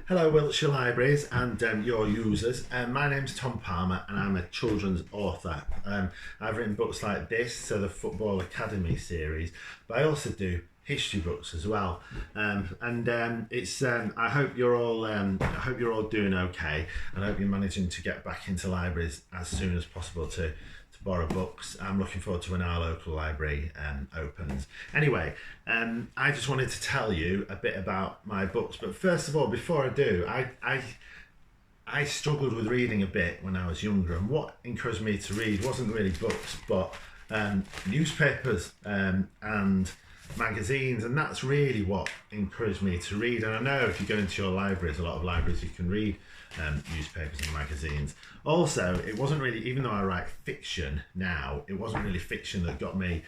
Hello, Wiltshire Libraries and your users. My name's Tom Palmer and I'm a children's author. I've written books like this, so the Football Academy series, but I also do history books as well. It's I hope you're all doing okay, and I hope you're managing to get back into libraries as soon as possible to borrow books. I'm looking forward to when our local library opens. Anyway, I just wanted to tell you a bit about my books, but first of all, before I do, I struggled with reading a bit when I was younger, and what encouraged me to read wasn't really books, but newspapers and magazines, and that's really what encouraged me to read. And I know if you go into your libraries, a lot of libraries, you can read newspapers and magazines. Also, it wasn't really, even though I write fiction now, it wasn't really fiction that got me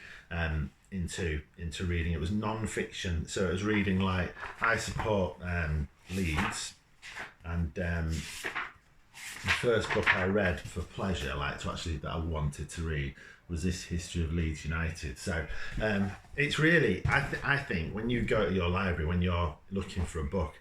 into reading. It was non-fiction, so it was reading like, I support Leeds, and the first book I read for pleasure, like to actually that I wanted to read, was this History of Leeds United. So it's really, I think when you go to your library, when you're looking for a book,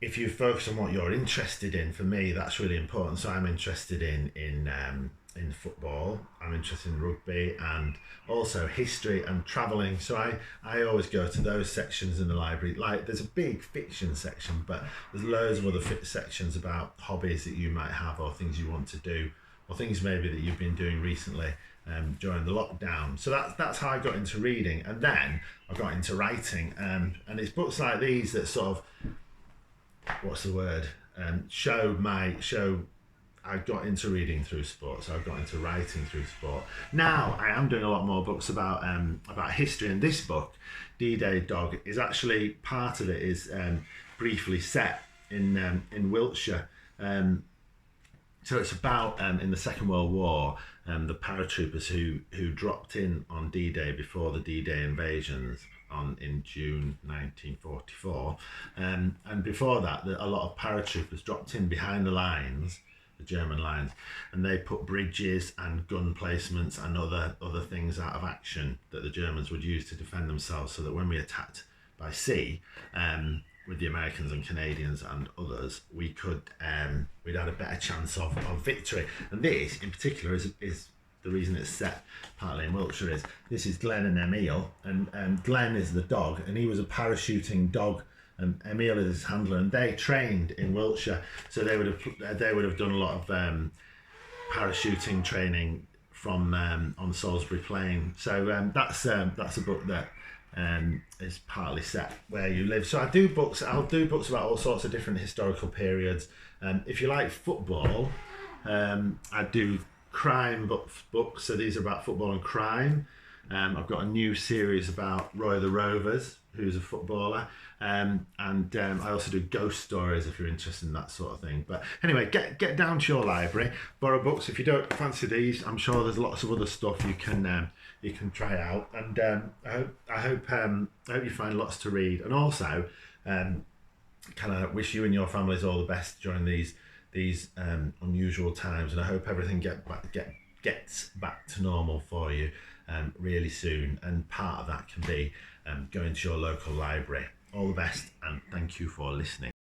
if you focus on what you're interested in, for me that's really important. So I'm interested in football, I'm interested in rugby, and also history and travelling. So I always go to those sections in the library. Like, there's a big fiction section, but there's loads of other sections about hobbies that you might have, or things you want to do, or things maybe that you've been doing recently during the lockdown. So that's how I got into reading, and then I got into writing, and it's books like these that sort of, what's the word, show I got into reading through sport, so I got into writing through sport. Now I am doing a lot more books about history, and this book, D-Day Dog, is actually, part of it is briefly set in Wiltshire. So it's about in the Second World War, the paratroopers who dropped in on D-Day before the D-Day invasions in June 1944, and before that, a lot of paratroopers dropped in behind the lines, the German lines, and they put bridges and gun placements and other things out of action that the Germans would use to defend themselves, so that when we attacked by sea, with the Americans and Canadians and others, we'd had a better chance of victory. And this in particular is the reason it's set partly in Wiltshire. Is this is Glenn and Emil, and Glenn is the dog, and he was a parachuting dog, and Emil is his handler, and they trained in Wiltshire, so they would have done a lot of parachuting training from on Salisbury Plain. So that's a book that is partly set where you live. So I'll do books about all sorts of different historical periods. If you like football, I do crime books, so these are about football and crime. I've got a new series about Roy the Rovers, who's a footballer, and I also do ghost stories if you're interested in that sort of thing. But anyway, get down to your library, borrow books. If you don't fancy these, I'm sure there's lots of other stuff you can try out, and I hope you find lots to read, and also kind of wish you and your families all the best during these unusual times, and I hope everything gets back to normal for you really soon, and part of that can be going to your local library. All the best, and thank you for listening.